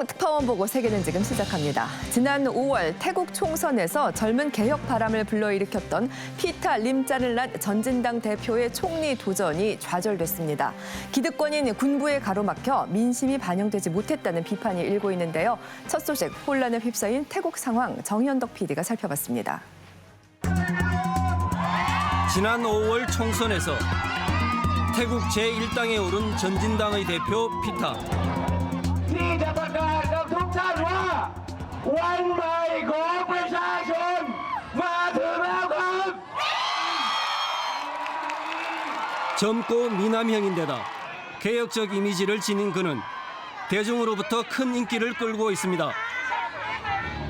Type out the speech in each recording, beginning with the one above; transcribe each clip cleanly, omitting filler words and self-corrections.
최종 특파원 보고 세계는 지금 시작합니다. 지난 5월 태국 총선에서 젊은 개혁 바람을 불러일으켰던 피타 림짜를랏 전진당 대표의 총리 도전이 좌절됐습니다. 기득권인 군부에 가로막혀 민심이 반영되지 못했다는 비판이 일고 있는데요. 첫 소식 혼란에 휩싸인 태국 상황 정현덕 PD가 살펴봤습니다. 지난 5월 총선에서 태국 제1당에 오른 전진당의 대표 피타. ที่จะประกาศกับทุกท่านว่าวันใหม่ของประชาชนมาถึงแล้วครับ 젊고 미남형인데다 개혁적 이미지를 지닌 그는 대중으로부터 큰 인기를 끌고 있습니다.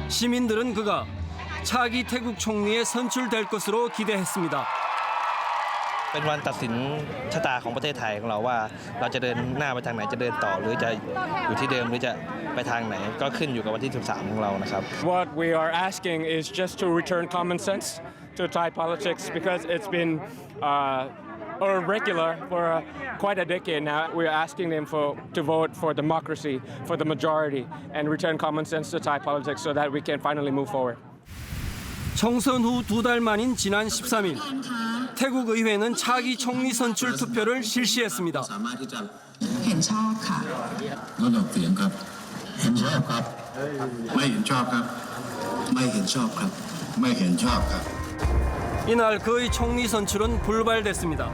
시민들은 그가 차기 태국 총리에 선출될 것으로 기대했습니다. เป็นวันตัดสินชะตาของประเทศไทยของเราว่าเราจะเดินหน้าไปทางไหนจะเดินต่อหรือจะอยู่ที่เดิมหรือจะไปทางไหนก็ขึ้นอยู่กับวันที่ 13 ของเรานะครับ What we are asking is just to return common sense to Thai politics because it's been regular for quite a decade now. We're asking them to vote for democracy, for the majority, and return common sense to Thai politics so that we can finally move forward. 총선 후 2달 만인 지난 13일 태국 의회는 차기 총리 선출 투표를 실시했습니다. เห็นชอบค่ะ งดออกเสียงครับเห็นชอบครับไม่เห็นชอบครับไม่เห็นชอบครับไม่เห็นชอบครับ 이날 그의 총리 선출은 불발됐습니다.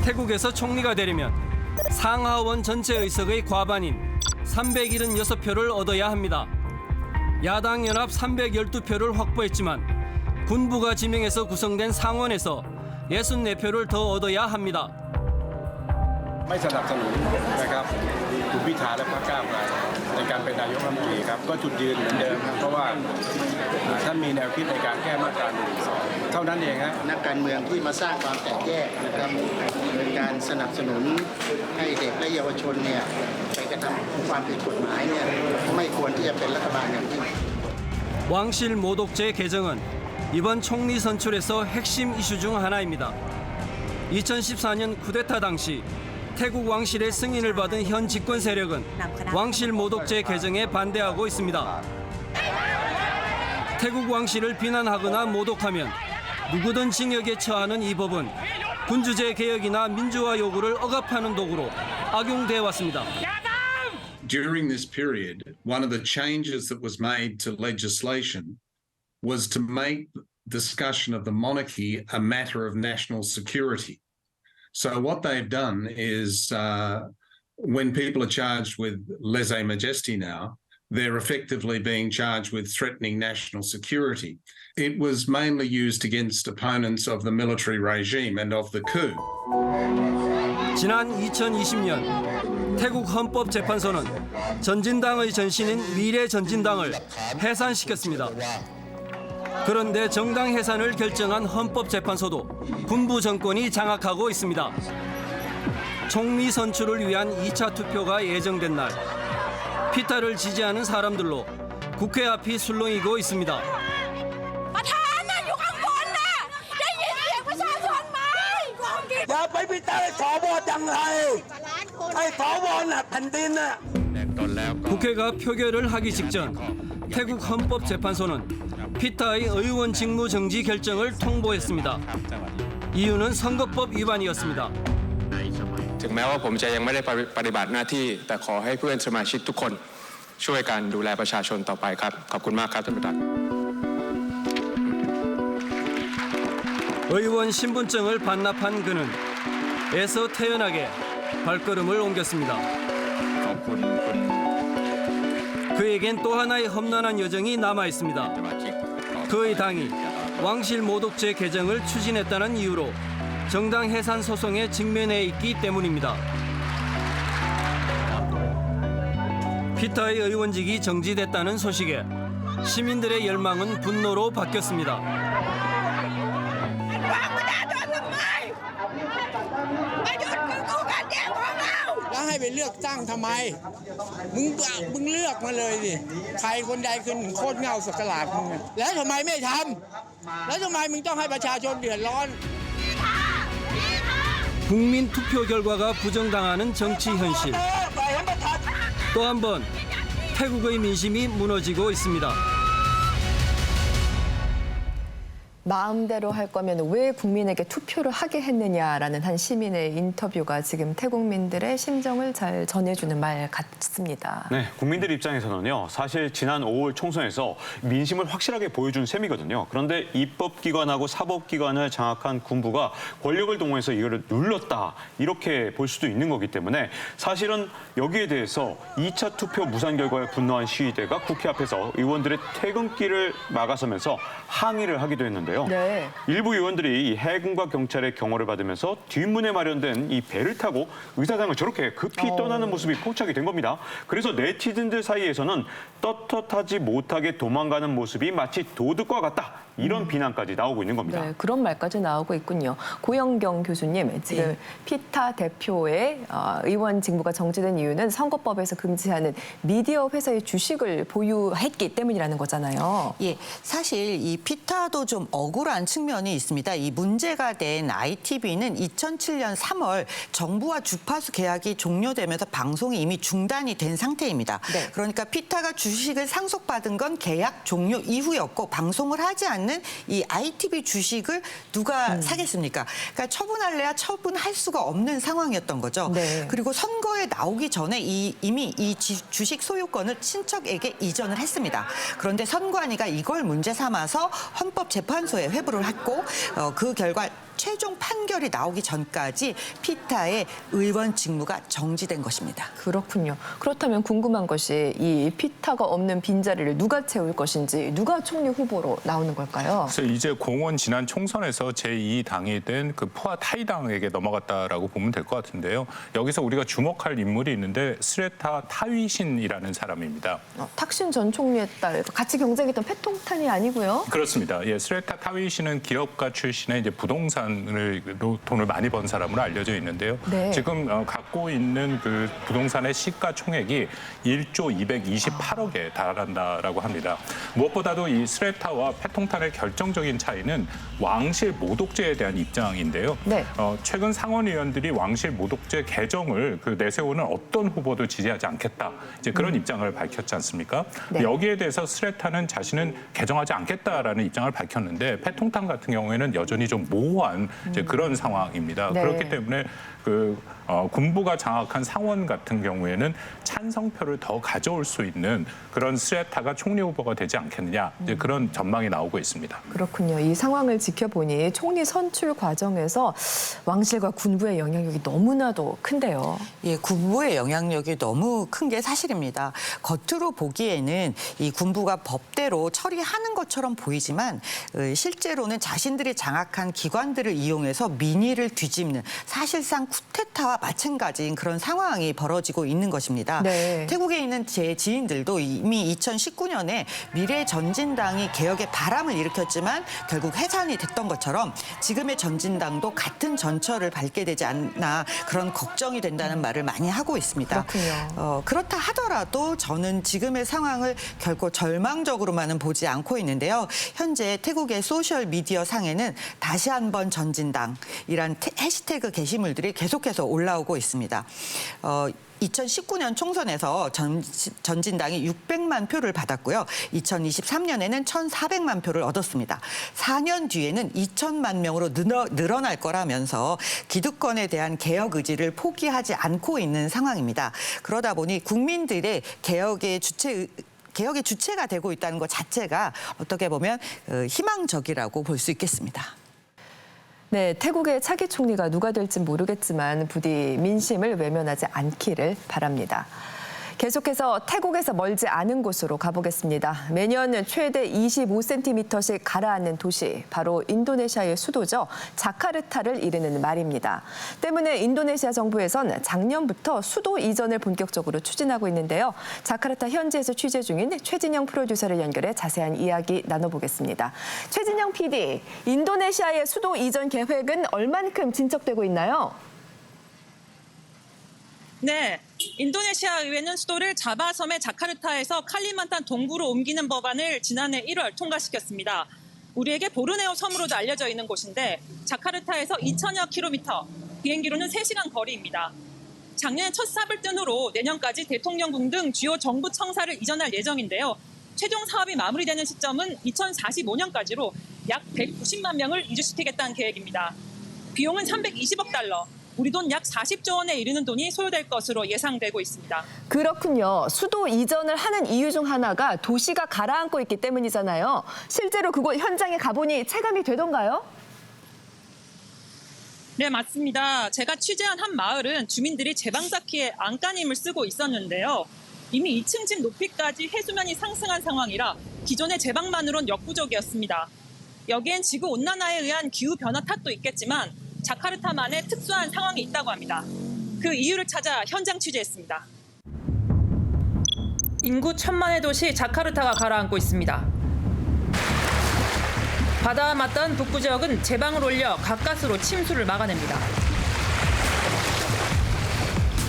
태국에서 총리가 되려면 상하원 전체 의석의 과반인 376표를 얻어야 합니다. 야당 연합 312표를 확보했지만 군부가 지명해서 구성된 상원에서 64표를 더 얻어야 합니다. ไม่สนับสนุนนะครับคุณพิธาและพรรคก้าวไกลในการเป็นนายกรัฐมนตรีครับก็จุดยืนเหมือนเดิมครับเพราะว่าท่านมีแนวคิดในการแก้มาตรา112เท่านั้นเองฮะ นักการเมืองที่มาสร้างความแตกแยกนะครับเป็นการสนับสนุนให้เด็กและเยาวชนเนี่ยไปกระทำความผิดกฎหมายเนี่ยไม่ควรที่จะเป็นรัฐบาลอย่างยิ่ง 왕실 모독죄 개정은 이번 총리 선출에서 핵심 이슈 중 하나입니다. 2014년 쿠데타 당시 태국 왕실의 승인을 받은 현 집권 세력은 왕실 모독죄 개정에 반대하고 있습니다. 태국 왕실을 비난하거나 모독하면 누구든 징역에 처하는 이 법은 군주제 개혁이나 민주화 요구를 억압하는 도구로 악용돼 왔습니다. During this period, one of the changes that was made to legislation was to make discussion of the monarchy a matter of national security. So what they've done is when people are charged with lèse-majesty now, they're effectively being charged with threatening national security. It was mainly used against opponents of the military regime and of the coup. 지난 2020년 태국 헌법재판소는 전진당의 전신인 미래전진당을 해산시켰습니다. 그런데 정당 해산을 결정한 헌법재판소도 군부 정권이 장악하고 있습니다. 총리 선출을 위한 2차 투표가 예정된 날 피타를 지지하는 사람들로 국회 앞이 술렁이고 있습니다. 국회가 표결을 하기 직전 태국 헌법재판소는 피타의 의원 직무 정지 결정을 통보했습니다. 이유는 선거법 위반이었습니다. ถึงแม้ว่าผมจะยังไม่ได้ปฏิบัติหน้าที่แต่ขอให้เพื่อนสมาชิกทุกคนช่วยกันดูแลประชาชนต่อไปครับขอบคุณมากครับท่านประธาน 의원 신분증을 반납한 그는 애써 태연하게 발걸음을 옮겼습니다. 그에겐 또 하나의 험난한 여정이 남아 있습니다. 그의 당이 왕실 모독죄 개정을 추진했다는 이유로 정당 해산 소송에 직면해 있기 때문입니다. 피타의 의원직이 정지됐다는 소식에 시민들의 열망은 분노로 바뀌었습니다. ให้ไปเลือกตั้งทำไมมึงเลือกมาเลยดิใครคนใดคนหนึ่งโคตรเงาสักหลาดมึงแล้วทำไมไม่ทำแล้วทำไมมึงต้องให้ประชาชนเดือดร้อน 국민 투표 결과가 부정당하는 정치 현실. 또 한 번 태국의 민심이 무너지고 있습니다. 마음대로 할 거면 왜 국민에게 투표를 하게 했느냐라는 한 시민의 인터뷰가 지금 태국민들의 심정을 잘 전해주는 말 같습니다. 네, 국민들 입장에서는요. 사실 지난 5월 총선에서 민심을 확실하게 보여준 셈이거든요. 그런데 입법기관하고 사법기관을 장악한 군부가 권력을 동원해서 이거를 눌렀다. 이렇게 볼 수도 있는 거기 때문에 사실은 여기에 대해서 2차 투표 무산 결과에 분노한 시위대가 국회 앞에서 의원들의 퇴근길을 막아서면서 항의를 하기도 했는데요. 네. 일부 의원들이 이 해군과 경찰의 경호를 받으면서 뒷문에 마련된 이 배를 타고 의사당을 저렇게 급히 떠나는 모습이 포착이 된 겁니다. 그래서 네티즌들 사이에서는 떳떳하지 못하게 도망가는 모습이 마치 도둑과 같다. 이런 비난까지 나오고 있는 겁니다. 네, 그런 말까지 나오고 있군요. 고영경 교수님, 지금 피타 대표의 의원 직무가 정지된 이유는 선거법에서 금지하는 미디어 회사의 주식을 보유했기 때문이라는 거잖아요. 예, 사실 이 피타도 좀 억울한 측면이 있습니다. 이 문제가 된 ITV는 2007년 3월 정부와 주파수 계약이 종료되면서 방송이 이미 중단이 된 상태입니다. 네. 그러니까 피타가 주식을 상속받은 건 계약 종료 이후였고 방송을 하지 않는 이 ITV 주식을 누가 사겠습니까? 그러니까 처분할래야 처분할 수가 없는 상황이었던 거죠. 네. 그리고 선거에 나오기 전에 이미 이 주식 소유권을 친척에게 이전을 했습니다. 그런데 선관위가 이걸 문제 삼아서 헌법재판소에 회부를 했고 그 결과 최종 판결이 나오기 전까지 피타의 의원 직무가 정지된 것입니다. 그렇군요. 그렇다면 궁금한 것이 이 피타가 없는 빈자리를 누가 채울 것인지, 누가 총리 후보로 나오는 걸까요? 그래서 이제 공원 지난 총선에서 제2당이 된 그 푸아 타이당에게 넘어갔다라고 보면 될 것 같은데요. 여기서 우리가 주목할 인물이 있는데 스레타 타위신이라는 사람입니다. 탁신 전 총리의 딸, 같이 경쟁했던 패통탄이 아니고요. 그렇습니다. 예, 스레타 타위신은 기업가 출신의 이제 부동산으로 돈을 많이 번 사람으로 알려져 있는데요. 네. 지금 갖고 있는 그 부동산의 시가총액이 1조 228억에 달한다라고 합니다. 무엇보다도 이 스레타와 패통탄의 결정적인 차이는 왕실 모독죄에 대한 입장인데요. 네. 최근 상원의원들이 왕실 모독죄 개정을 내세우는 어떤 후보도 지지하지 않겠다. 이제 그런 입장을 밝혔지 않습니까? 네. 여기에 대해서 스레타는 자신은 개정하지 않겠다라는 입장을 밝혔는데 패통탄 같은 경우에는 여전히 좀 모호한 이제 그런 상황입니다. 네. 그렇기 때문에 군부가 장악한 상원 같은 경우에는 찬성표를 더 가져올 수 있는 그런 스레타가 총리 후보가 되지 않겠느냐 이제 그런 전망이 나오고 있습니다. 그렇군요. 이 상황을 지켜보니 총리 선출 과정에서 왕실과 군부의 영향력이 너무나도 큰데요. 예, 군부의 영향력이 너무 큰 게 사실입니다. 겉으로 보기에는 이 군부가 법대로 처리하는 것처럼 보이지만 실제로는 자신들이 장악한 기관들을 이용해서 민의를 뒤집는 사실상 쿠데타와 마찬가지인 그런 상황이 벌어지고 있는 것입니다. 네. 태국에 있는 제 지인들도 이미 2019년에 미래전진당이 개혁의 바람을 일으켰지만 결국 해산이 됐던 것처럼 지금의 전진당도 같은 전철을 밟게 되지 않나 그런 걱정이 된다는 말을 많이 하고 있습니다. 그렇군요. 그렇다 하더라도 저는 지금의 상황을 결코 절망적으로만은 보지 않고 있는데요. 현재 태국의 소셜미디어 상에는 다시 한번 전진당이란 해시태그 게시물들이 계속해서 올라오고 있습니다. 2019년 총선에서 전진당이 600만 표를 받았고요. 2023년에는 1,400만 표를 얻었습니다. 4년 뒤에는 2천만 명으로 늘어날 거라면서 기득권에 대한 개혁 의지를 포기하지 않고 있는 상황입니다. 그러다 보니 국민들의 개혁의 주체가 되고 있다는 것 자체가 어떻게 보면 희망적이라고 볼 수 있겠습니다. 네, 태국의 차기 총리가 누가 될진 모르겠지만 부디 민심을 외면하지 않기를 바랍니다. 계속해서 태국에서 멀지 않은 곳으로 가보겠습니다. 매년 최대 25cm씩 가라앉는 도시, 바로 인도네시아의 수도죠. 자카르타를 이르는 말입니다. 때문에 인도네시아 정부에선 작년부터 수도 이전을 본격적으로 추진하고 있는데요. 자카르타 현지에서 취재 중인 최진영 프로듀서를 연결해 자세한 이야기 나눠보겠습니다. 최진영 PD, 인도네시아의 수도 이전 계획은 얼만큼 진척되고 있나요? 네, 인도네시아 의회는 수도를 자바섬의 자카르타에서 칼리만탄 동부로 옮기는 법안을 지난해 1월 통과시켰습니다. 우리에게 보르네오 섬으로도 알려져 있는 곳인데 자카르타에서 2,000여 킬로미터, 비행기로는 3시간 거리입니다. 작년에 첫 삽을 뜬 후로 내년까지 대통령궁 등 주요 정부 청사를 이전할 예정인데요. 최종 사업이 마무리되는 시점은 2045년까지로 약 190만 명을 이주시키겠다는 계획입니다. 비용은 320억 달러, 우리 돈 약 40조 원에 이르는 돈이 소요될 것으로 예상되고 있습니다. 그렇군요. 수도 이전을 하는 이유 중 하나가 도시가 가라앉고 있기 때문이잖아요. 실제로 그곳 현장에 가보니 체감이 되던가요? 네, 맞습니다. 제가 취재한 한 마을은 주민들이 제방쌓기에 안간힘을 쓰고 있었는데요. 이미 2층 집 높이까지 해수면이 상승한 상황이라 기존의 제방만으론 역부족이었습니다. 여기엔 지구온난화에 의한 기후변화 탓도 있겠지만 자카르타만의 특수한 상황이 있다고 합니다. 그 이유를 찾아 현장 취재했습니다. 인구 1,000만의 도시 자카르타가 가라앉고 있습니다. 바다와 맞닿은 북부 지역은 제방을 올려 가까스로 침수를 막아냅니다.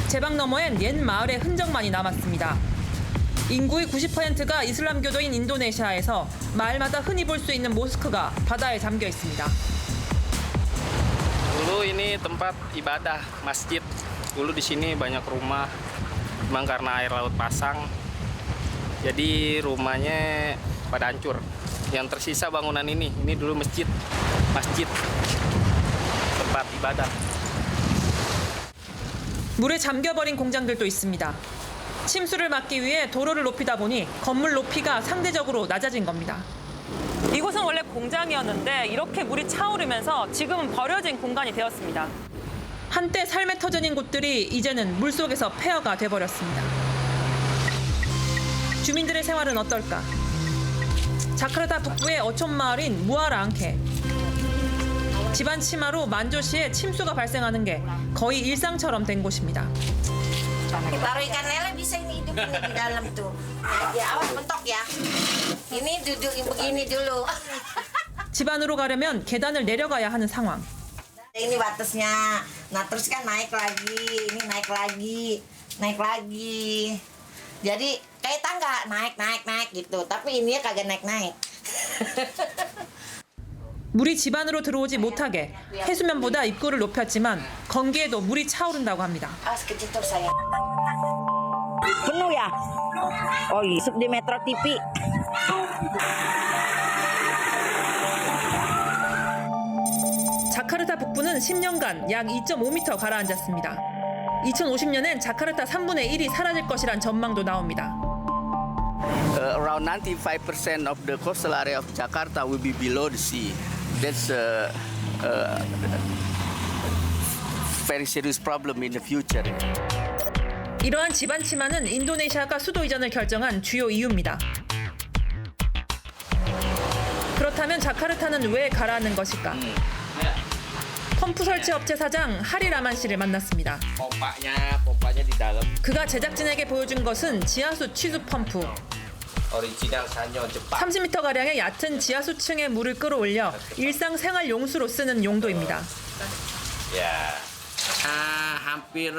제방 너머엔 옛 마을의 흔적만이 남았습니다. 인구의 90%가 이슬람교도인 인도네시아에서 마을마다 흔히 볼 수 있는 모스크가 바다에 잠겨 있습니다. Dulu ini tempat ibadah, masjid. Dulu di sini banyak rumah, memang karena air laut pasang, jadi rumahnya pada hancur. Yang tersisa bangunan ini dulu masjid, tempat ibadah. 물에 잠겨버린 공장들도 있습니다. 침수를 막기 위해 도로를 높이다 보니 건물 높이가 상대적으로 낮아진 겁니다. 이곳은 원래 공장이었는데 이렇게 물이 차오르면서 지금은 버려진 공간이 되었습니다. 한때 삶의 터전인 곳들이 이제는 물속에서 폐허가 돼버렸습니다. 주민들의 생활은 어떨까? 자카르타 북부의 어촌 마을인 무아라앙케. 집안 치마로 만조시에 침수가 발생하는 게 거의 일상처럼 된 곳입니다. Baru ikan lele bisa ini hidup ini di dalam tuh. Ya awas mentok ya. Ini duduk begini dulu. 집 안으로 가려면 계단을 내려가야 하는 상황. Ini batasnya. Nah terus kan naik lagi, ini naik lagi. Jadi kayak tangga naik gitu. Tapi ini kagak naik. 물이 집 안으로 들어오지 못하게 해수면보다 입구를 높였지만 건기에도 물이 차오른다고 합니다. Awas kecil terus saya. Penuh ya? Oh iya, di Metro TV. 자카르타 북부는 10년간 약 2.5m 가라앉았습니다. 2050년엔 자카르타 3분의 1이 사라질 것이란 전망도 나옵니다. Around 95% of the coastal area of Jakarta will be below the sea. That's a very serious problem in the future. 이러한 집안 치마는 인도네시아가 수도 이전을 결정한 주요 이유입니다. 그렇다면 자카르타는 왜 가라앉는 것일까? 펌프 설치 업체 사장 하리 라만 씨를 만났습니다. 그가 제작진에게 보여준 것은 지하수 취수 펌프. 30m가량의 얕은 지하수층에 물을 끌어올려 일상생활 용수로 쓰는 용도입니다. Hampir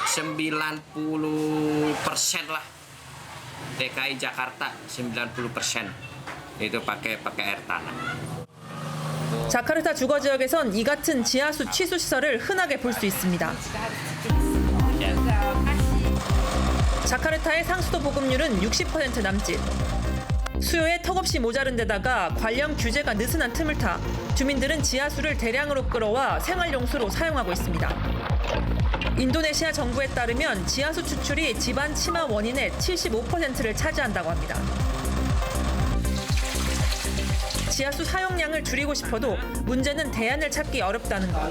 90% lah DKI Jakarta 90% itu pakai air tanah. 자카르타 주거 지역에선 이 같은 지하수 취수 시설을 흔하게 볼 수 있습니다. 자카르타의 상수도 보급률은 60% 남짓. 수요에 턱없이 모자른 데다가 관련 규제가 느슨한 틈을 타 주민들은 지하수를 대량으로 끌어와 생활용수로 사용하고 있습니다. 인도네시아 정부에 따르면 지하수 추출이 집안 치마 원인의 75%를 차지한다고 합니다. 지하수 사용량을 줄이고 싶어도 문제는 대안을 찾기 어렵다는 것.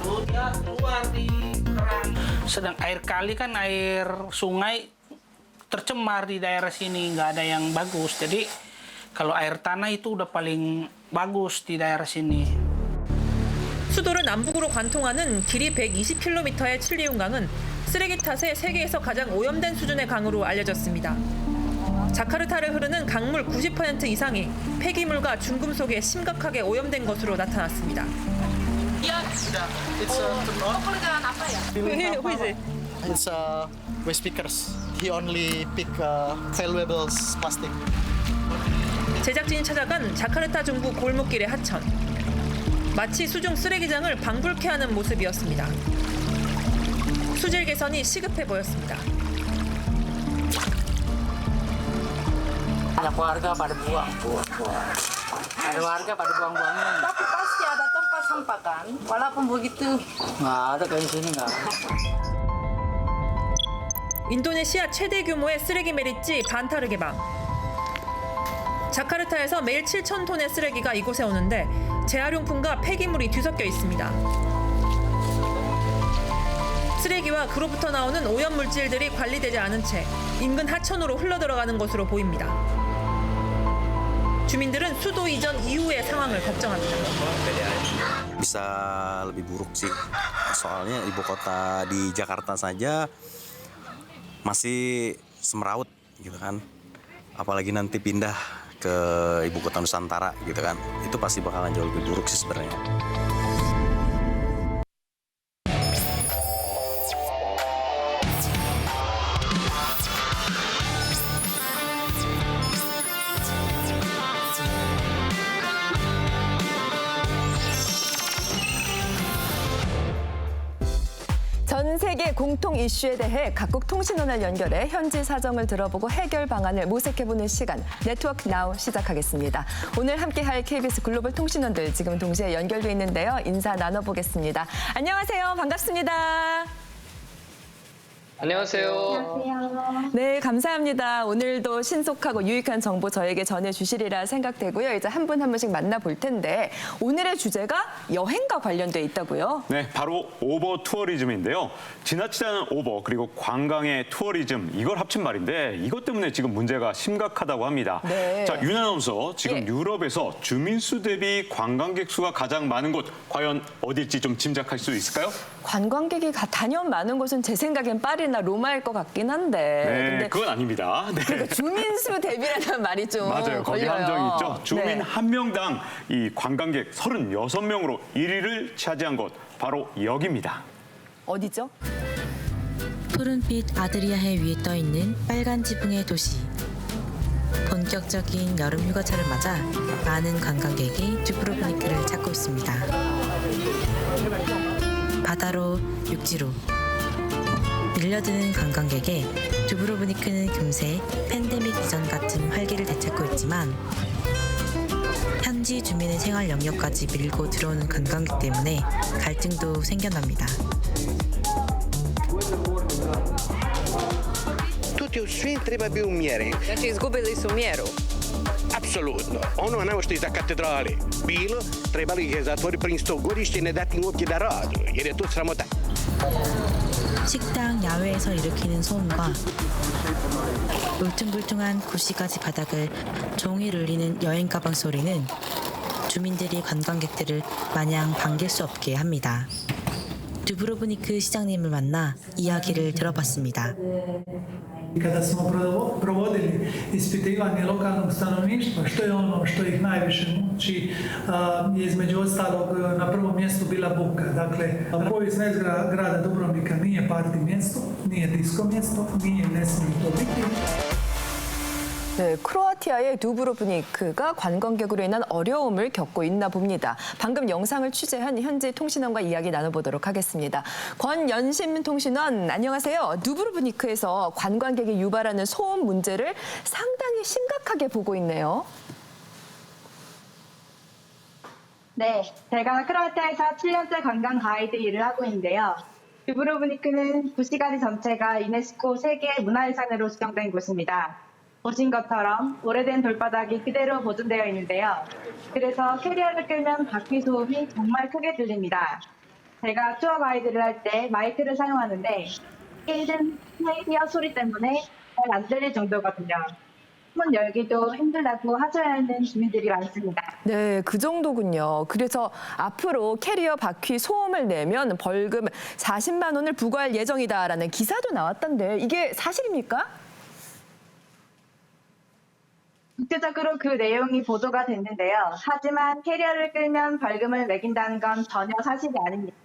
Sedang air kali kan air sungai tercemar di daerah sini, nggak ada yang bagus. Jadi kalau air tanah itu udah paling bagus di daerah sini. 수도를 남북으로 관통하는 길이 120km의 칠리운강은 쓰레기 탓에 세계에서 가장 오염된 수준의 강으로 알려졌습니다. 자카르타를 흐르는 강물 90% 이상이 폐기물과 중금속에 심각하게 오염된 것으로 나타났습니다. It's waste pickers. He only pick valuable plastic. 제작진이 찾아간 자카르타 중부 골목길의 하천. 마치 수중 쓰레기장을 방불케 하는 모습이었습니다. 수질 개선이 시급해 보였습니다. Ada warga pada buang. Ada warga pada buang-buangnya. Tapi pasti ada tempat sampah kan? Walaupun begitu. Nggak ada kayak sini nggak. 인도네시아 최대 규모의 쓰레기 매립지 반타르 개방. 자카르타에서 매일 7,000톤의 쓰레기가 이곳에 오는데 재활용품과 폐기물이 뒤섞여 있습니다. 쓰레기와 그로부터 나오는 오염 물질들이 관리되지 않은 채 인근 하천으로 흘러들어가는 것으로 보입니다. 주민들은 수도 이전 이후의 상황을 걱정합니다. Bisa lebih buruk sih. Soalnya ibu kota di Jakarta saja masih semeraut gitu kan. Apalagi nanti pindah ke ibu kota Nusantara gitu kan. Itu pasti bakalan jauh lebih buruk sih sebenarnya. 전 세계 공통 이슈에 대해 각국 통신원을 연결해 현지 사정을 들어보고 해결 방안을 모색해보는 시간 네트워크 나우 시작하겠습니다. 오늘 함께할 KBS 글로벌 통신원들 지금 동시에 연결돼 있는데요. 인사 나눠보겠습니다. 안녕하세요. 반갑습니다. 안녕하세요. 네, 감사합니다. 오늘도 신속하고 유익한 정보 저에게 전해주시리라 생각되고요. 이제 한 분 한 분씩 만나볼 텐데 오늘의 주제가 여행과 관련돼 있다고요? 네, 바로 오버 투어리즘인데요. 지나치지 않은 오버 그리고 관광의 투어리즘 이걸 합친 말인데 이것 때문에 지금 문제가 심각하다고 합니다. 네. 자, 윤 아나운서 지금 예. 유럽에서 주민 수 대비 관광객 수가 가장 많은 곳 과연 어딜지 좀 짐작할 수 있을까요? 관광객이 단연 많은 곳은 제 생각엔 파리나 로마일 것 같긴 한데. 네, 근데 그건 아닙니다. 네. 그러니까 주민수 대비라는 말이 좀 맞아요. 거기 걸려요. 함정이 있죠. 주민 네. 한 명당 이 관광객 36명으로 1위를 차지한 곳 바로 여기입니다. 어디죠? 푸른빛 아드리아해 위에 떠있는 빨간 지붕의 도시. 본격적인 여름 휴가철을 맞아 많은 관광객이 두브로브니크를 찾고 있습니다. 바다로 육지로 밀려드는 관광객에 두브로브니크는 금세 팬데믹 이전 같은 활기를 되찾고 있지만 현지 주민의 생활 영역까지 밀고 들어오는 관광객 때문에 갈등도 생겨납니다. Tutti u svin treba bi umjeren. Znači izgubili su mjeru. Apsolutno. Ono na što iza katedrale bilo, trebali ih je zatvoriti prvim 100 godišnje i ne dati im uopće da radu, jer je to sramota. 식당 야외에서 일으키는 소음과 울퉁불퉁한 구시가지 바닥을 종일 울리는 여행 가방 소리는 주민들이 관광객들을 마냥 반길 수 없게 합니다. 두브로브니크 시장님을 만나 이야기를 들어봤습니다. Kada smo provodili ispitivanje lokalnog stanovništva, što je ono što ih najviše muči, je između ostalog na prvom mjestu bila buka. Dakle, povijest grada Dubrovnika nije parti mjesto, nije disko mjesto, nije ne smije to biti. 네, 크로아티아의 두브로브니크가 관광객으로 인한 어려움을 겪고 있나 봅니다. 방금 영상을 취재한 현지 통신원과 이야기 나눠보도록 하겠습니다. 권연심 통신원, 안녕하세요. 두브로브니크에서 관광객이 유발하는 소음 문제를 상당히 심각하게 보고 있네요. 네, 제가 크로아티아에서 7년째 관광 가이드 일을 하고 있는데요. 두브로브니크는 구시가지 전체가 유네스코 세계 문화유산으로 지정된 곳입니다. 보신 것처럼 오래된 돌바닥이 그대로 보존되어 있는데요. 그래서 캐리어를 끌면 바퀴 소음이 정말 크게 들립니다. 제가 투어 가이드를 할 때 마이크를 사용하는데 힘든 캐리어 소리 때문에 잘 안 들릴 정도거든요. 문 열기도 힘들다고 하소연하는 주민들이 많습니다. 네, 그 정도군요. 그래서 앞으로 캐리어 바퀴 소음을 내면 벌금 40만 원을 부과할 예정이다라는 기사도 나왔던데 이게 사실입니까? 국제적으로 그 내용이 보도가 됐는데요. 하지만 캐리어를 끌면 벌금을 매긴다는 건 전혀 사실이 아닙니다.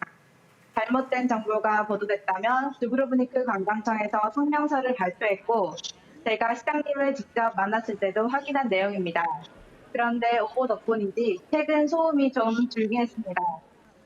잘못된 정보가 보도됐다면 두브로브니크 관광청에서 성명서를 발표했고 제가 시장님을 직접 만났을 때도 확인한 내용입니다. 그런데 오보 덕분인지 최근 소음이 좀 줄긴 했습니다.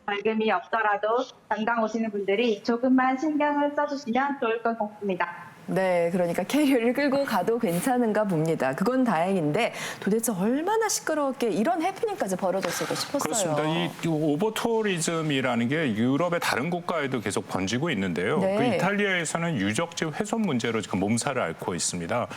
벌금이 없더라도 관광 오시는 분들이 조금만 신경을 써주시면 좋을 것 같습니다. 네, 그러니까 캐리어를 끌고 가도 괜찮은가 봅니다. 그건 다행인데 도대체 얼마나 시끄럽게 이런 해프닝까지 벌어졌을까 싶었어요. 그렇습니다. 이 오버 투어리즘이라는 게 유럽의 다른 국가에도 계속 번지고 있는데요. 네. 그 이탈리아에서는 유적지 훼손 문제로 지금 몸살을 앓고 있습니다.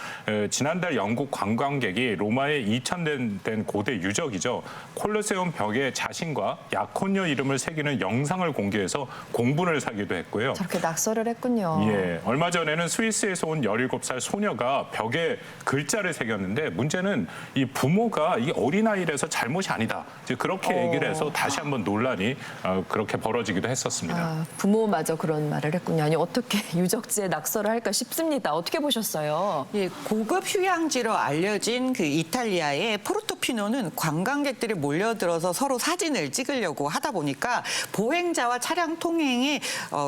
지난달 영국 관광객이 로마의 2000년 된 고대 유적이죠. 콜로세움 벽에 자신과 약혼녀 이름을 새기는 영상을 공개해서 공분을 사기도 했고요. 저렇게 낙서를 했군요. 예, 얼마 전에는 스위스에서 온 17살 소녀가 벽에 글자를 새겼는데 문제는 이 부모가 이 어린아이라서 잘못이 아니다. 이제 그렇게 얘기를 해서 다시 한번 논란이 그렇게 벌어지기도 했었습니다. 부모마저 그런 말을 했군요. 아니 어떻게 유적지에 낙서를 할까 싶습니다. 어떻게 보셨어요? 예, 고급 휴양지로 알려진 그 이탈리아의 포르토피노는 관광객들이 몰려들어서 서로 사진을 찍으려고 하다 보니까 보행자와 차량 통행에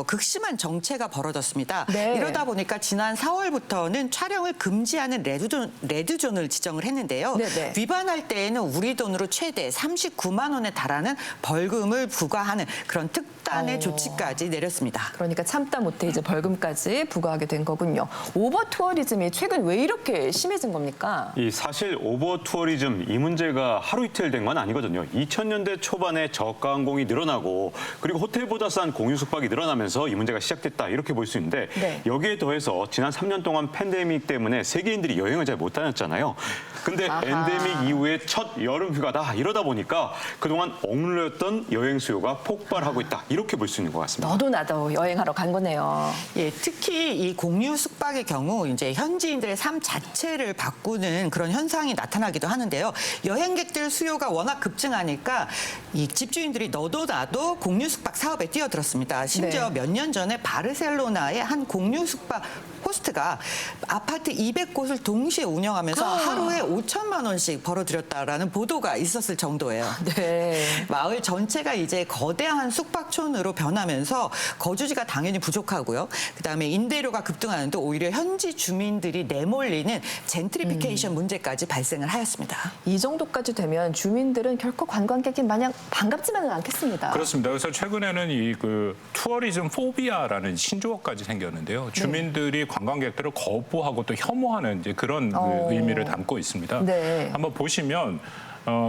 극심한 정체가 벌어졌습니다. 네. 이러다 보니까 지난 4월부터는 촬영을 금지하는 레드존을 지정을 했는데요. 네네. 위반할 때에는 우리 돈으로 최대 39만 원에 달하는 벌금을 부과하는 그런 특단의 조치까지 내렸습니다. 그러니까 참다 못해 이제 벌금까지 부과하게 된 거군요. 오버 투어리즘이 최근 왜 이렇게 심해진 겁니까? 이 사실 오버 투어리즘 이 문제가 하루 이틀 된 건 아니거든요. 2000년대 초반에 저가 항공이 늘어나고 그리고 호텔보다 싼 공유 숙박이 늘어나면서 이 문제가 시작됐다 이렇게 볼 수 있는데 네. 여기에 더해서 지난 3년 동안 팬데믹 때문에 세계인들이 여행을 잘 못 다녔잖아요. 근데 엔데믹 이후에 첫 여름 휴가다 이러다 보니까 그동안 억눌렸던 여행 수요가 폭발하고 있다 이렇게 볼 수 있는 것 같습니다. 너도 나도 여행하러 간 거네요. 예, 특히 이 공유 숙박의 경우 이제 현지인들의 삶 자체를 바꾸는 그런 현상이 나타나기도 하는데요. 여행객들 수요가 워낙 급증하니까 이 집주인들이 너도 나도 공유 숙박 사업에 뛰어들었습니다. 심지어 네. 몇 년 전에 바르셀로나의 한 공유 숙박 호스트가 아파트 200곳을 동시에 운영하면서 하루에 5천만 원씩 벌어들였다라는 보도가 있었을 정도예요. 네. 마을 전체가 이제 거대한 숙박촌으로 변하면서 거주지가 당연히 부족하고요. 그다음에 임대료가 급등하는데 오히려 현지 주민들이 내몰리는 젠트리피케이션 문제까지 발생을 하였습니다. 이 정도까지 되면 주민들은 결코 관광객이 마냥 반갑지만은 않겠습니다. 그렇습니다. 그래서 최근에는 이 그 투어리즘 포비아라는 신조어까지 생겼는데요. 주민들이 관광객들을 거부하고 또 혐오하는 이제 그런 그 의미를 담고 있습니다. 네. 한번 보시면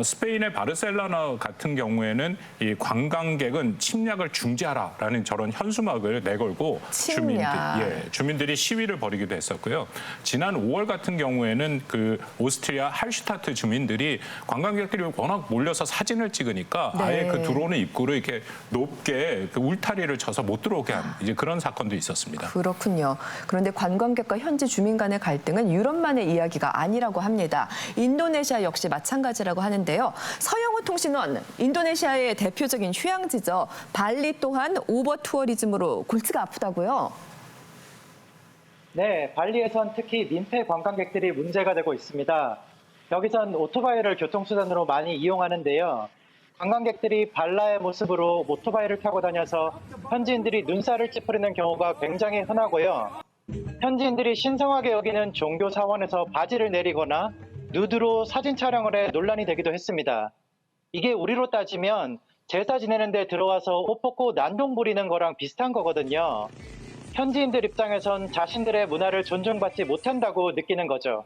스페인의 바르셀로나 같은 경우에는 이 관광객은 침략을 중지하라라는 저런 현수막을 내걸고 주민들이 시위를 벌이기도 했었고요. 지난 5월 같은 경우에는 그 오스트리아 할슈타트 주민들이 관광객들이 워낙 몰려서 사진을 찍으니까 아예 그 들어오는 입구를 이렇게 높게 그 울타리를 쳐서 못 들어오게 한 이제 그런 사건도 있었습니다. 그렇군요. 그런데 관광객과 현지 주민 간의 갈등은 유럽만의 이야기가 아니라고 합니다. 인도네시아 역시 마찬가지라고 하는데요. 서영우 통신원, 인도네시아의 대표적인 휴양지죠. 발리 또한 오버 투어리즘으로 골치가 아프다고요? 네, 발리에선 특히 민폐 관광객들이 문제가 되고 있습니다. 여기선 오토바이를 교통수단으로 많이 이용하는데요. 관광객들이 발라의 모습으로 오토바이를 타고 다녀서 현지인들이 눈살을 찌푸리는 경우가 굉장히 흔하고요. 현지인들이 신성하게 여기는 종교 사원에서 바지를 내리거나 누드로 사진 촬영을 해 논란이 되기도 했습니다. 이게 우리로 따지면 제사 지내는 데 들어와서 옷 벗고 난동 부리는 거랑 비슷한 거거든요. 현지인들 입장에선 자신들의 문화를 존중받지 못한다고 느끼는 거죠.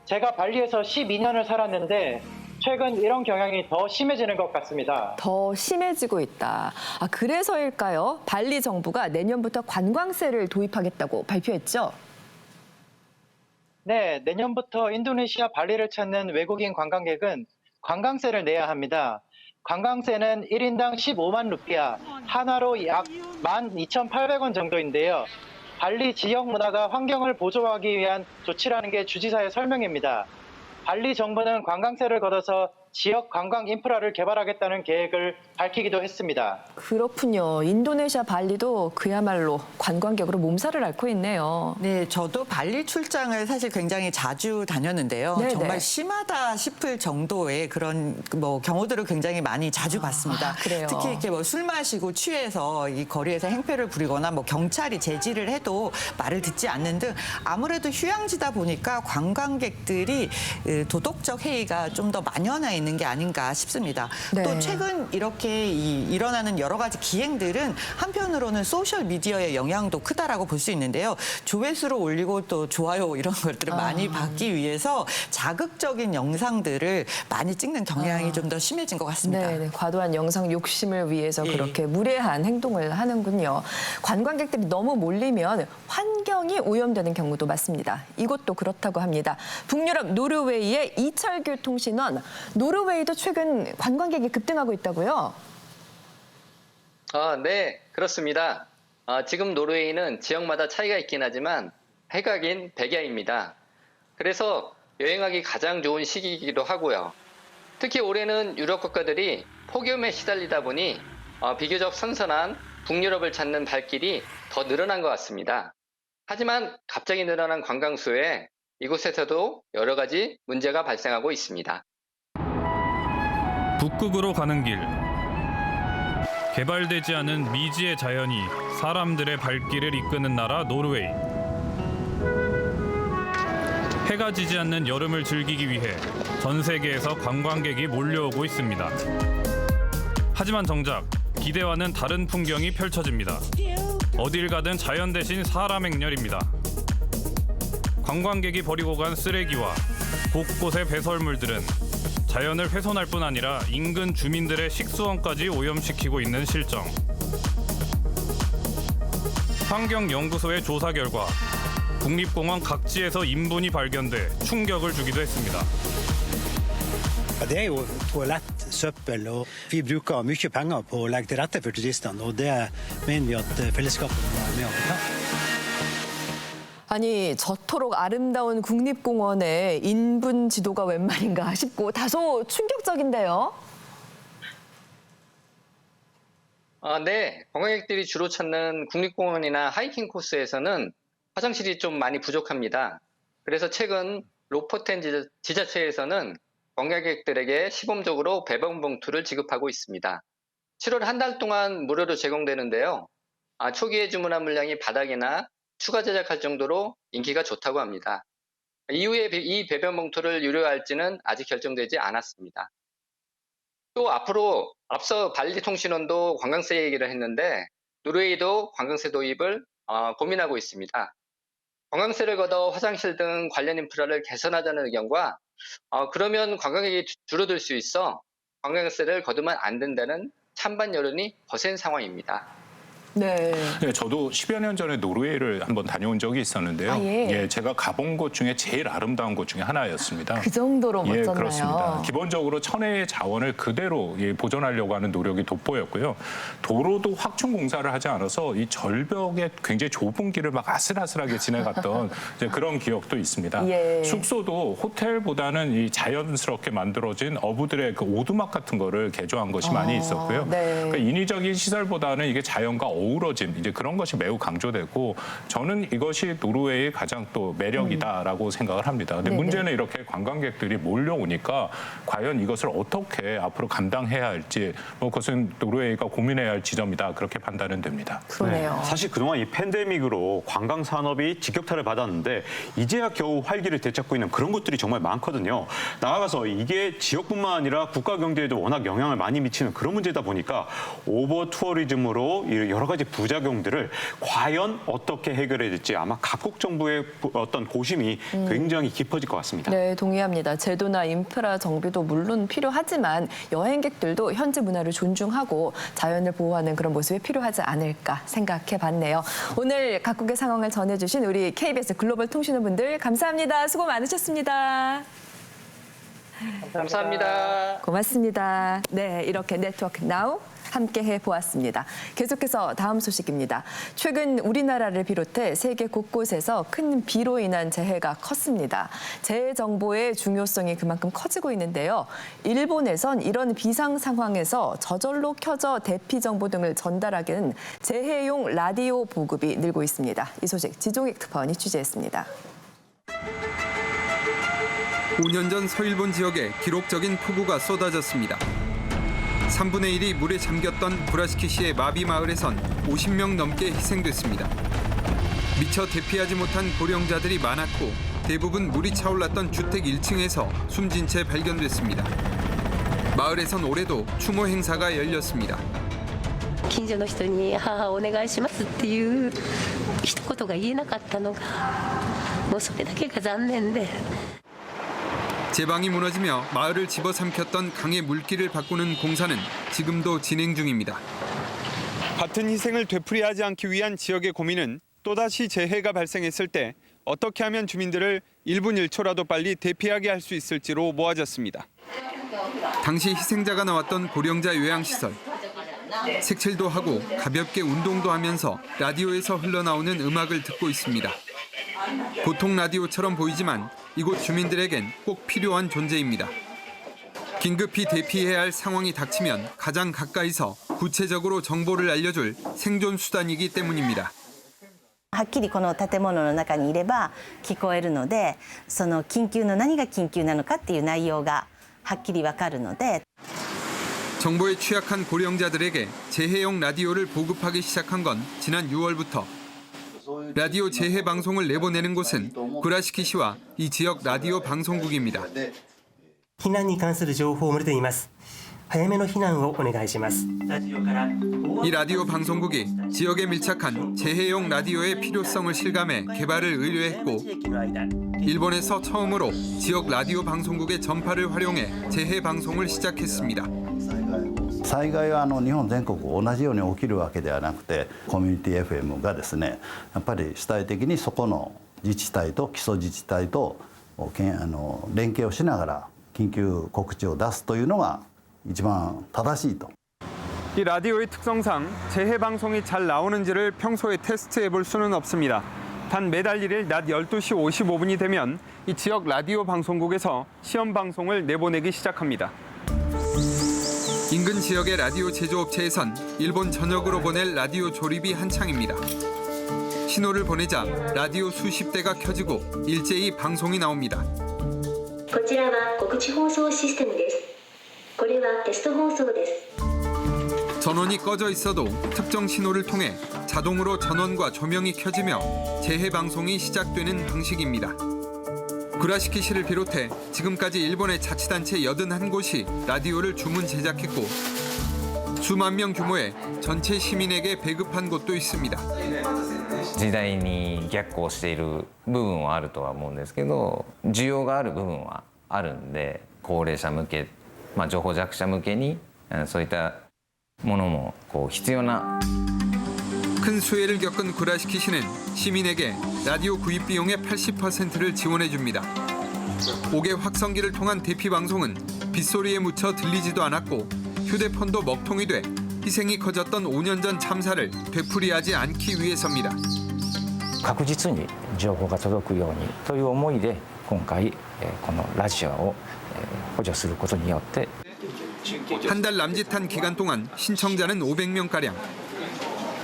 제가 발리에서 12년을 살았는데 최근 이런 경향이 더 심해지는 것 같습니다. 더 심해지고 있다. 그래서일까요? 발리 정부가 내년부터 관광세를 도입하겠다고 발표했죠? 네, 내년부터 인도네시아 발리를 찾는 외국인 관광객은 관광세를 내야 합니다. 관광세는 1인당 15만 루피아, 한화로 약 12,800원 정도인데요. 발리 지역 문화가 환경을 보존하기 위한 조치라는 게 주지사의 설명입니다. 발리 정부는 관광세를 걷어서 지역 관광 인프라를 개발하겠다는 계획을 밝히기도 했습니다. 그렇군요. 인도네시아 발리도 그야말로 관광객으로 몸살을 앓고 있네요. 네, 저도 발리 출장을 사실 굉장히 자주 다녔는데요. 네네. 정말 심하다 싶을 정도의 그런 경우들을 굉장히 많이 자주 봤습니다. 그래요? 특히 이렇게 술 마시고 취해서 이 거리에서 행패를 부리거나 경찰이 제지를 해도 말을 듣지 않는 등 아무래도 휴양지다 보니까 관광객들이 도덕적 해이가 좀 더 만연해 있는 있는 게 아닌가 싶습니다. 네. 또 최근 이렇게 일어나는 여러 가지 기행들은 한편으로는 소셜 미디어의 영향도 크다라고 볼 수 있는데요. 조회수를 올리고 또 좋아요 이런 것들을 많이 받기 위해서 자극적인 영상들을 많이 찍는 경향이 좀 더 심해진 것 같습니다. 네, 과도한 영상 욕심을 위해서 그렇게 무례한 행동을 하는군요. 관광객들이 너무 몰리면 환경이 오염되는 경우도 많습니다. 이것도 그렇다고 합니다. 북유럽 노르웨이의 이철규 통신원, 노르웨이도 최근 관광객이 급등하고 있다고요? 네, 그렇습니다. 지금 노르웨이는 지역마다 차이가 있긴 하지만 해각인 백야입니다. 그래서 여행하기 가장 좋은 시기이기도 하고요. 특히 올해는 유럽 국가들이 폭염에 시달리다 보니 비교적 선선한 북유럽을 찾는 발길이 더 늘어난 것 같습니다. 하지만 갑자기 늘어난 관광 수에 이곳에서도 여러 가지 문제가 발생하고 있습니다. 북극으로 가는 길. 개발되지 않은 미지의 자연이 사람들의 발길을 이끄는 나라 노르웨이. 해가 지지 않는 여름을 즐기기 위해 전 세계에서 관광객이 몰려오고 있습니다. 하지만 정작 기대와는 다른 풍경이 펼쳐집니다. 어딜 가든 자연 대신 사람 행렬입니다. 관광객이 버리고 간 쓰레기와 곳곳의 배설물들은 자연을 훼손할 뿐 아니라 인근 주민들의 식수원까지 오염시키고 있는 실정. 환경연구소의 조사 결과 국립공원 각지에서 인분이 발견돼 충격을 주기도 했습니다. Det er jo toalett, søppel, og vi bruker mye penger på å legge til rette for turistene, og det mener vi at fellesskapet må være med å betale. 아니, 저토록 아름다운 국립공원에 인분 지도가 웬 말인가 싶고 다소 충격적인데요. 네, 관광객들이 주로 찾는 국립공원이나 하이킹 코스에서는 화장실이 좀 많이 부족합니다. 그래서 최근 로포텐 지자체에서는 관광객들에게 시범적으로 배변 봉투를 지급하고 있습니다. 7월 한 달 동안 무료로 제공되는데요. 초기에 주문한 물량이 바닥이나 추가 제작할 정도로 인기가 좋다고 합니다. 이후에 이 배변 봉투를 유료화할지는 아직 결정되지 않았습니다. 또 앞으로 앞서 발리통신원도 관광세 얘기를 했는데 노르웨이도 관광세 도입을 고민하고 있습니다. 관광세를 걷어 화장실 등 관련 인프라를 개선하자는 의견과 그러면 관광객이 줄어들 수 있어 관광세를 거두면 안 된다는 찬반 여론이 거센 상황입니다. 네. 네, 저도 10여 년 전에 노르웨이를 한번 다녀온 적이 있었는데요. 예, 제가 가본 곳 중에 제일 아름다운 곳 중에 하나였습니다. 그 정도로 멋졌나요? 예, 그렇습니다. 기본적으로 천혜의 자원을 그대로 보존하려고 하는 노력이 돋보였고요. 도로도 확충 공사를 하지 않아서 이 절벽에 굉장히 좁은 길을 막 아슬아슬하게 지나갔던 이제 그런 기억도 있습니다. 예. 숙소도 호텔보다는 이 자연스럽게 만들어진 어부들의 그 오두막 같은 거를 개조한 것이 많이 있었고요. 네. 그러니까 인위적인 시설보다는 이게 자연과 어우러짐 이제 그런 것이 매우 강조되고 저는 이것이 노르웨이의 가장 또 매력이다라고 생각을 합니다. 근데 네네. 문제는 이렇게 관광객들이 몰려오니까 과연 이것을 어떻게 앞으로 감당해야 할지 그것은 노르웨이가 고민해야 할 지점이다 그렇게 판단은 됩니다. 그러네요. 사실 그동안 이 팬데믹으로 관광 산업이 직격탄을 받았는데 이제야 겨우 활기를 되찾고 있는 그런 곳들이 정말 많거든요. 나아가서 이게 지역뿐만 아니라 국가 경제에도 워낙 영향을 많이 미치는 그런 문제다 보니까 오버 투어리즘으로 여러 가지 부작용들을 과연 어떻게 해결해야 될지 아마 각국 정부의 어떤 고심이 굉장히 깊어질 것 같습니다. 네, 동의합니다. 제도나 인프라 정비도 물론 필요하지만 여행객들도 현지 문화를 존중하고 자연을 보호하는 그런 모습이 필요하지 않을까 생각해봤네요. 오늘 각국의 상황을 전해주신 우리 KBS 글로벌 통신원분들 감사합니다. 수고 많으셨습니다. 감사합니다. 고맙습니다. 네, 이렇게 네트워크 나우 함께 해보았습니다. 계속해서 다음 소식입니다. 최근 우리나라를 비롯해 세계 곳곳에서 큰 비로 인한 재해가 컸습니다. 재해 정보의 중요성이 그만큼 커지고 있는데요. 일본에선 이런 비상 상황에서 저절로 켜져 대피 정보 등을 전달하기는 재해용 라디오 보급이 늘고 있습니다. 이 소식 지종익 특파원이 취재했습니다. 5년 전 서일본 지역에 기록적인 폭우가 쏟아졌습니다. 3분의 1이 물에 잠겼던 브라시키시의 마비 마을에선 50명 넘게 희생됐습니다. 미처 대피하지 못한 고령자들이 많았고 대부분 물이 차올랐던 주택 1층에서 숨진 채 발견됐습니다. 마을에선 올해도 추모 행사가 열렸습니다. 近所の人に母お願いしますっていう一言が言えなかったのがもうそれだけが残念で 제방이 무너지며 마을을 집어삼켰던 강의 물길을 바꾸는 공사는 지금도 진행 중입니다. 같은 희생을 되풀이하지 않기 위한 지역의 고민은 또다시 재해가 발생했을 때 어떻게 하면 주민들을 1분 1초라도 빨리 대피하게 할 수 있을지로 모아졌습니다. 당시 희생자가 나왔던 고령자 요양시설. 색칠도 하고 가볍게 운동도 하면서 라디오에서 흘러나오는 음악을 듣고 있습니다. 보통 라디오처럼 보이지만 이곳 주민들에겐 꼭 필요한 존재입니다. 긴급히 대피해야 할 상황이 닥치면 가장 가까이서 구체적으로 정보를 알려줄 생존 수단이기 때문입니다. はっきりこの建物の中にいれば聞こえるので、その緊急の何が緊急なのかっていう内容がはっきりわかるので 정보에 취약한 고령자들에게 재해용 라디오를 보급하기 시작한 건 지난 6월부터. 라디오 재해 방송을 내보내는 곳은 구라시키시와 이 지역 라디오 방송국입니다. 避難に関する情報を漏れています。早めの避難をお願いします。 이 라디오 방송국이 지역에 밀착한 재해용 라디오의 필요성을 실감해 개발을 의뢰했고 일본에서 처음으로 지역 라디오 방송국의 전파를 활용해 재해 방송을 시작했습니다. 災害は日本全国同じように起きるわけではなくてコミュニティ FM がですねやっぱり主体的にそこの自治体と基礎自治体と連携をしながら緊急告知を出すというのが一番正しいと. 이 라디오의 특성상 재해 방송이 잘 나오는지를 평소에 테스트해 볼 수는 없습니다. 단 매달 1일 낮 12시 55분이 되면 이 지역 라디오 방송국에서 시험 방송을 내보내기 시작합니다. 인근 지역의 라디오 제조업체에선 일본 전역으로 보낼 라디오 조립이 한창입니다. 신호를 보내자 라디오 수십 대가 켜지고 일제히 방송이 나옵니다. こちらは告知放送システムです。これはテスト放送です。 전원이 꺼져 있어도 특정 신호를 통해 자동으로 전원과 조명이 켜지며 재해 방송이 시작되는 방식입니다. 구라시키시를 비롯해 지금까지 일본의 자치단체 81곳이 라디오를 주문 제작했고 수만 명 규모의 전체 시민에게 배급한 곳도 있습니다. 時代に逆行している部分はあるとは思うんですけど、需要がある部分はあるんで、高齢者向け、情報弱者向けにそういったものも必要な 큰 수혜를 겪은 구라시키시는 시민에게 라디오 구입 비용의 80%를 지원해 줍니다. 5개 확성기를 통한 대피 방송은 빗소리에 묻혀 들리지도 않았고 휴대폰도 먹통이 돼 희생이 커졌던 5년 전 참사를 되풀이하지 않기 위해서입니다. 確実に情報が届くようにという思いで今回このラジオを補助することによって 한 달 남짓한 기간 동안 신청자는 500명가량.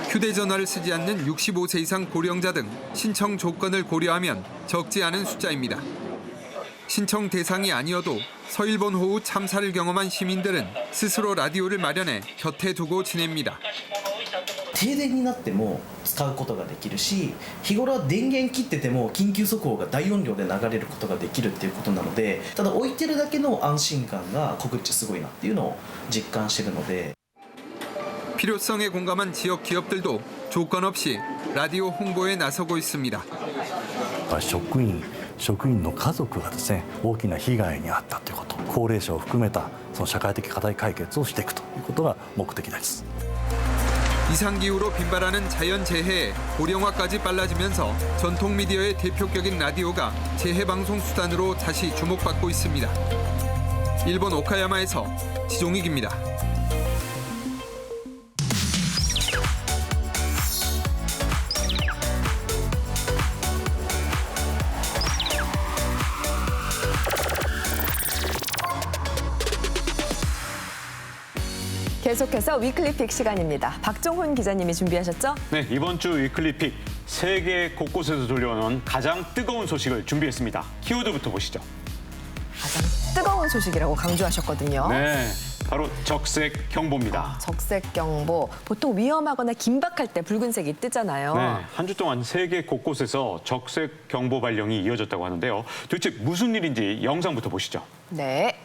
휴대전화를 쓰지 않는 65세 이상 고령자 등 신청 조건을 고려하면 적지 않은 숫자입니다. 신청 대상이 아니어도 서일본 호우 참사를 경험한 시민들은 스스로 라디오를 마련해 곁에 두고 지냅니다. 停電になっても使うことができるし、日頃は電源切ってても緊急速報が大音量で流れることができるっていうことなので、ただ置いてるだけの安心感がここっちすごいなっていうのを実感してるので。 필요성에 공감한 지역 기업들도 조건 없이 라디오 홍보에 나서고 있습니다. 職員の家族がですね大きな被害に遭ったということ、高齢者を含めたその社会的課題解決をしていくということが目的です. 이상기후로 빈발하는 자연재해에 고령화까지 빨라지면서 전통 미디어의 대표격인 라디오가 재해방송 수단으로 다시 주목받고 있습니다. 일본 오카야마에서 지종익입니다. 계속해서 위클리픽 시간입니다. 박종훈 기자님이 준비하셨죠? 네, 이번 주 위클리픽 세계 곳곳에서 들려오는 가장 뜨거운 소식을 준비했습니다. 키워드부터 보시죠. 가장 뜨거운 소식이라고 강조하셨거든요. 네, 바로 적색 경보입니다. 적색 경보. 보통 위험하거나 긴박할 때 붉은색이 뜨잖아요. 네, 한 주 동안 세계 곳곳에서 적색 경보 발령이 이어졌다고 하는데요. 도대체 무슨 일인지 영상부터 보시죠. 네.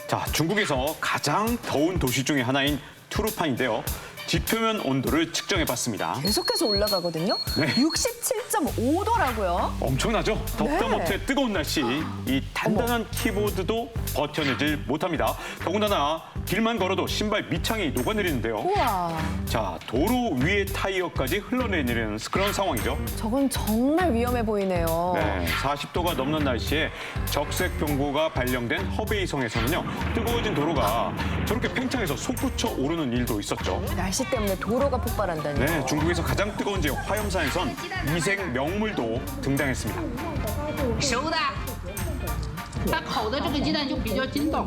자, 자, 중국에서 가장 더운 도시 중에 하나인 투르판인데요. 지표면 온도를 측정해봤습니다. 계속해서 올라가거든요. 네. 67.5도라고요. 엄청나죠? 덥다 네. 못해 뜨거운 날씨, 이 단단한 키보드도 버텨내질 못합니다. 더군다나 길만 걸어도 신발 밑창이 녹아내리는데요. 우와. 자, 도로 위에 타이어까지 흘러내리는 그런 상황이죠. 저건 정말 위험해 보이네요. 네, 40도가 넘는 날씨에 적색 경보가 발령된 허베이성에서는요, 뜨거워진 도로가 저렇게 팽창해서 솟구쳐 오르는 일도 있었죠. 날씨 때문에 도로가 폭발한다니요. 네, 중국에서 가장 뜨거운 지역 화염산에선 이색 명물도 등장했습니다. 熟的，它烤的这个鸡蛋就比较筋道。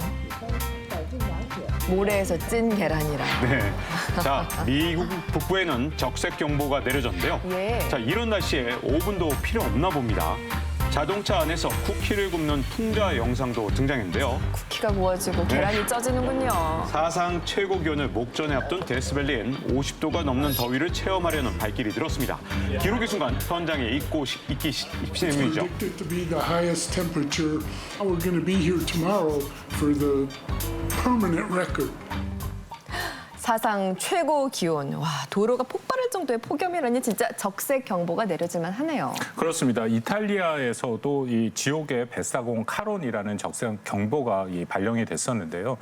모래에서 찐 계란이라. 네. 자, 미국 북부에는 적색 경보가 내려졌는데요. 예. 자, 이런 날씨에 오븐도 필요 없나 봅니다. 자동차 안에서 쿠키를 굽는 풍자 영상도 등장했는데요. 쿠키가 구워지고 네. 계란이 쪄지는군요. 사상 최고 기온을 목전에 앞둔 데스밸리엔 50도가 넘는 더위를 체험하려는 발길이 늘었습니다. 기록의 순간 현장에 있기 십시입니다. Predicted to be the highest temperature. We're going to be here tomorrow for the permanent record. 사상 최고 기온. 와, 도로가 폭발할 정도의 폭염이라니 진짜 적색 경보가 내려질만 하네요. 그렇습니다. 이탈리아에서도 이 지옥의 뱃사공 카론이라는 적색 경보가 발령이 됐었는데요.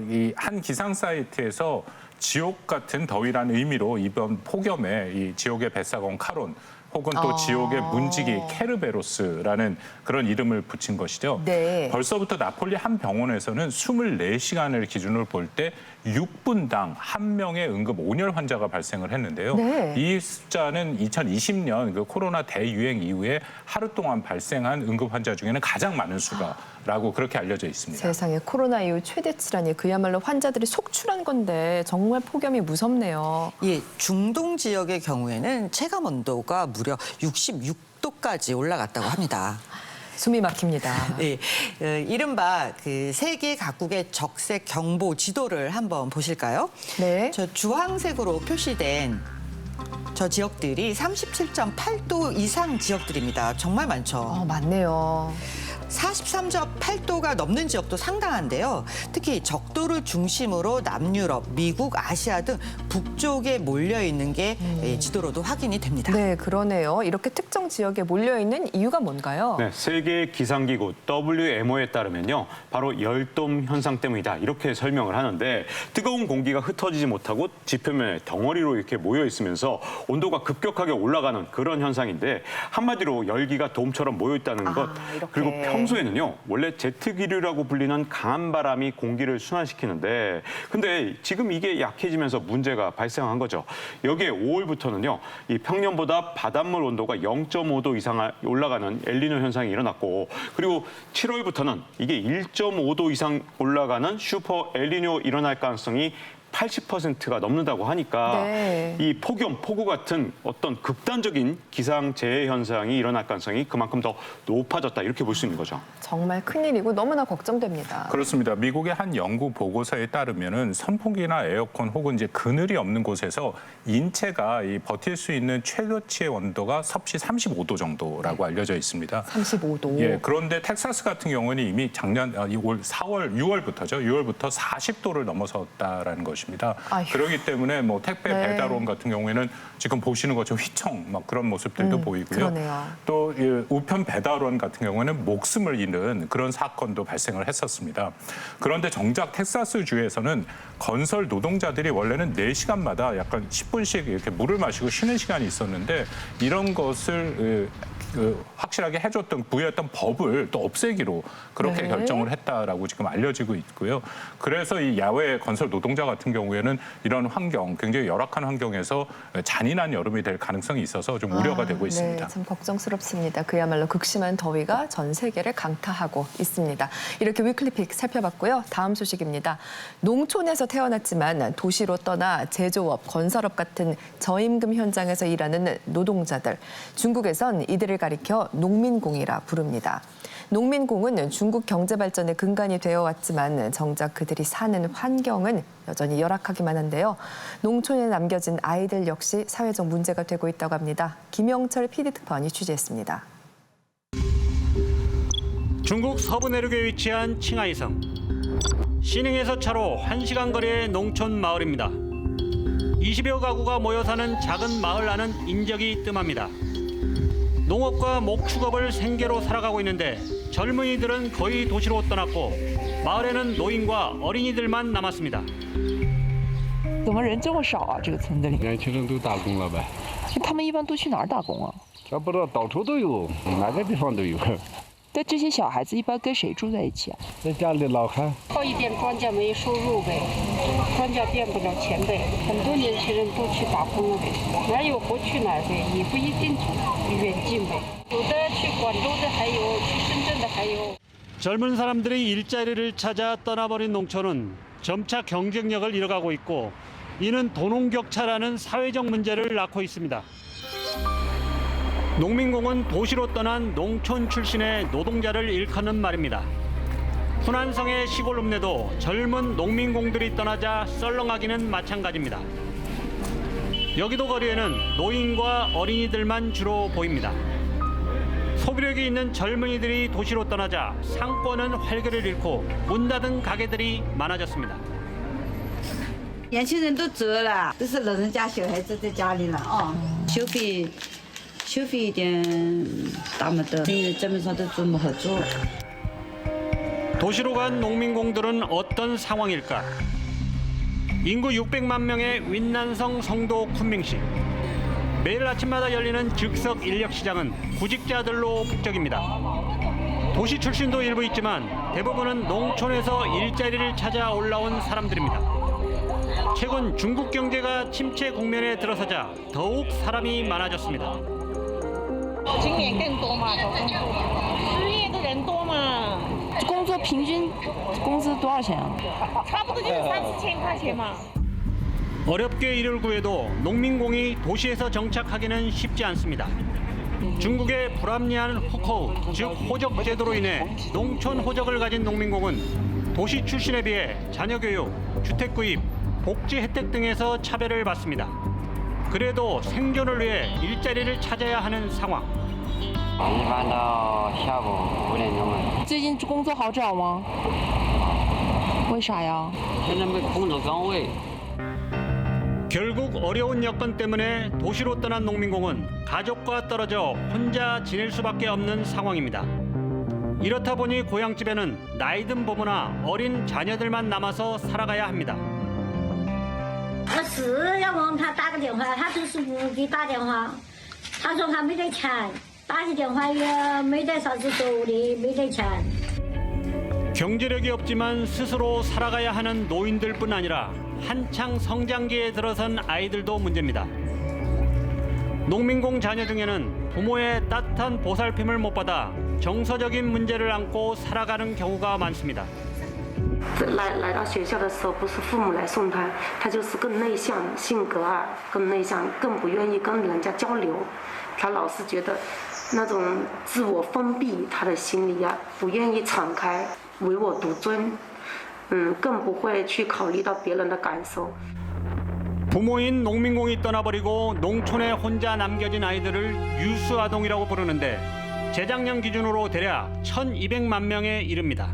이 한 기상 사이트에서 지옥 같은 더위라는 의미로 이번 폭염에 이 지옥의 뱃사공 카론 혹은 또 지옥의 문지기 케르베로스라는 그런 이름을 붙인 것이죠. 네. 벌써부터 나폴리 한 병원에서는 24시간을 기준으로 볼 때 6분당 1명의 응급 온열 환자가 발생을 했는데요. 네. 이 숫자는 2020년 그 코로나 대유행 이후에 하루 동안 발생한 응급 환자 중에는 가장 많은 수가라고 그렇게 알려져 있습니다. 세상에 코로나 이후 최대치라니 그야말로 환자들이 속출한 건데 정말 폭염이 무섭네요. 예, 중동 지역의 경우에는 체감 온도가 무려 66도까지 올라갔다고 합니다. 숨이 막힙니다. 네, 이른바 그 세계 각국의 적색 경보 지도를 한번 보실까요? 네. 저 주황색으로 표시된 저 지역들이 37.8도 이상 지역들입니다. 정말 많죠. 많네요. 43.8도가 넘는 지역도 상당한데요. 특히 적도를 중심으로 남유럽, 미국, 아시아 등 북쪽에 몰려 있는 게 지도로도 확인이 됩니다. 네, 그러네요. 이렇게 특정 지역에 몰려 있는 이유가 뭔가요? 네, 세계 기상기구 WMO에 따르면요, 바로 열돔 현상 때문이다 이렇게 설명을 하는데 뜨거운 공기가 흩어지지 못하고 지표면에 덩어리로 이렇게 모여 있으면서 온도가 급격하게 올라가는 그런 현상인데 한마디로 열기가 돔처럼 모여 있다는 것. 이렇게. 그리고 평소에는요, 원래 제트기류라고 불리는 강한 바람이 공기를 순환시키는데 근데 지금 이게 약해지면서 문제가 발생한 거죠. 여기에 5월부터는요, 이 평년보다 바닷물 온도가 0.5도 이상 올라가는 엘니뇨 현상이 일어났고 그리고 7월부터는 이게 1.5도 이상 올라가는 슈퍼 엘니뇨 일어날 가능성이 80%가 넘는다고 하니까 네. 이 폭염, 폭우 같은 어떤 극단적인 기상재해 현상이 일어날 가능성이 그만큼 더 높아졌다 이렇게 볼 수 있는 거죠. 정말 큰일이고 너무나 걱정됩니다. 그렇습니다. 미국의 한 연구 보고서에 따르면은 선풍기나 에어컨 혹은 이제 그늘이 없는 곳에서 인체가 버틸 수 있는 최저치의 온도가 섭씨 35도 정도라고 알려져 있습니다. 35도. 예, 그런데 텍사스 같은 경우는 이미 작년 6월부터 40도를 넘어섰다라는 것입니다. 아휴. 그렇기 때문에 뭐 택배 네. 배달원 같은 경우에는 지금 보시는 것처럼 휘청 막 그런 모습들도 보이고요. 그러네요. 또 우편 배달원 같은 경우에는 목숨을 잃는 그런 사건도 발생을 했었습니다. 그런데 정작 텍사스 주에서는 건설 노동자들이 원래는 4시간마다 약간 10분씩 이렇게 물을 마시고 쉬는 시간이 있었는데 이런 것을 확실하게 해줬던 부여했던 법을 또 없애기로 그렇게 네. 결정을 했다라고 지금 알려지고 있고요. 그래서 이 야외 건설 노동자 같은 경우에는 이런 환경, 굉장히 열악한 환경에서 잔인한 여름이 될 가능성이 있어서 좀 우려가 되고 있습니다. 네, 참 걱정스럽습니다. 그야말로 극심한 더위가 전 세계를 강타하고 있습니다. 이렇게 위클리픽 살펴봤고요. 다음 소식입니다. 농촌에서 태어났지만 도시로 떠나 제조업, 건설업 같은 저임금 현장에서 일하는 노동자들. 중국에선 이들을 가리켜 농민공이라 부릅니다. 농민공은 중국 경제 발전의 근간이 되어 왔지만 정작 그들이 사는 환경은 여전히 열악하기만 한데요. 농촌에 남겨진 아이들 역시 사회적 문제가 되고 있다고 합니다. 김영철 PD특파원이 취재했습니다. 중국 서부 내륙에 위치한 칭하이성. 신흥에서 차로 1시간 거리의 농촌 마을입니다. 20여 가구가 모여 사는 작은 마을 안은 인적이 뜸합니다. 농업과 목축업을 생계로 살아가고 있는데 젊은이들은 거의 도시로 떠났고 마을에는 노인과 어린이들만 남았습니다. 怎么人这么少啊？这个村子里，年轻人都打工了呗。他们一般都去哪儿打工啊？这不知道，到处都有，哪个地方都有。但这些小孩子一般跟谁住在一起啊？在家里老汉。靠一点庄稼没收入呗，庄稼变不了钱呗，很多年轻人都去打工了呗，哪有活去哪儿呗，也不一定远近呗，有的去广州的还有，去深圳的还有。 젊은 사람들이 일자리를 찾아 떠나버린 농촌은 점차 경쟁력을 잃어가고 있고 이는 도농격차라는 사회적 문제를 낳고 있습니다. 농민공은 도시로 떠난 농촌 출신의 노동자를 일컫는 말입니다. 후난성의 시골 읍내도 젊은 농민공들이 떠나자 썰렁하기는 마찬가지입니다. 여기도 거리에는 노인과 어린이들만 주로 보입니다. 소비력이 있는 젊은이들이 도시로 떠나자 상권은 활기를 잃고 문 닫은 가게들이 많아졌습니다. 年轻人都走了，都是老人家、小孩子在家里了啊，消费一点大没得，基本上都做不好做。 도시로 간 농민공들은 어떤 상황일까? 인구 600만 명의 윈난성 성도 쿤밍시. 매일 아침마다 열리는 즉석 인력시장은 구직자들로 북적입니다. 도시 출신도 일부 있지만 대부분은 농촌에서 일자리를 찾아 올라온 사람들입니다. 최근 중국 경제가 침체 국면에 들어서자 더욱 사람이 많아졌습니다. 今年更多嘛，找工作，失业的人多嘛。工作平均工资多少钱啊？差不多就是3、4千块钱嘛。 어렵게 일을 구해도 농민공이 도시에서 정착하기는 쉽지 않습니다. 중국의 불합리한 후커우, 즉 호적 제도로 인해 농촌 호적을 가진 농민공은 도시 출신에 비해 자녀 교육, 주택 구입, 복지 혜택 등에서 차별을 받습니다. 그래도 생존을 위해 일자리를 찾아야 하는 상황. 一般到下午5点钟嘛。最近工作好找吗？为啥呀？现在没空着岗位。 결국 어려운 여건 때문에 도시로 떠난 농민공은 가족과 떨어져 혼자 지낼 수밖에 없는 상황입니다. 이렇다 보니 고향집에는 나이든 부모나 어린 자녀들만 남아서 살아가야 합니다. 儿子要问他打个电话，他就是不给打电话。他说他没得钱，打起电话也没得啥子收的，没得钱。 경제력이 없지만 스스로 살아가야 하는 노인들뿐 아니라 한창 성장기에 들어선 아이들도 문제입니다. 농민공 자녀 중에는 부모의 따뜻한 보살핌을 못 받아 정서적인 문제를 안고 살아가는 경우가 많습니다. 来到学校的时候，不是父母来送他，他就是更内向，性格啊更内向，更不愿意跟人家交流。他老是觉得那种自我封闭，他的心里呀不愿意敞开，唯我独尊。 更不会去考虑到别人的感受。 부모인 농민공이 떠나버리고 농촌에 혼자 남겨진 아이들을 유수아동이라고 부르는데 재작년 기준으로 대략 1,200만 명에 이릅니다.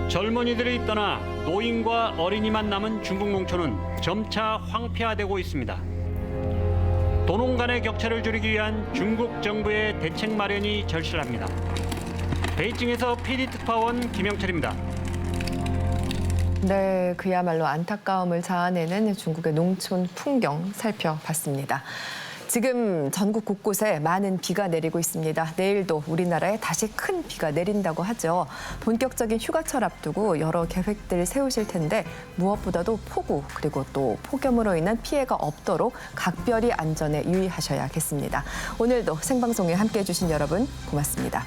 젊은이들이 떠나 노인과 어린이만 남은 중국 농촌은 점차 황폐화되고 있습니다. 도농 간의 격차를 줄이기 위한 중국 정부의 대책 마련이 절실합니다. 베이징에서 PD특파원 김영철입니다. 네, 그야말로 안타까움을 자아내는 중국의 농촌 풍경 살펴봤습니다. 지금 전국 곳곳에 많은 비가 내리고 있습니다. 내일도 우리나라에 다시 큰 비가 내린다고 하죠. 본격적인 휴가철 앞두고 여러 계획들 세우실 텐데 무엇보다도 폭우 그리고 또 폭염으로 인한 피해가 없도록 각별히 안전에 유의하셔야겠습니다. 오늘도 생방송에 함께해 주신 여러분 고맙습니다.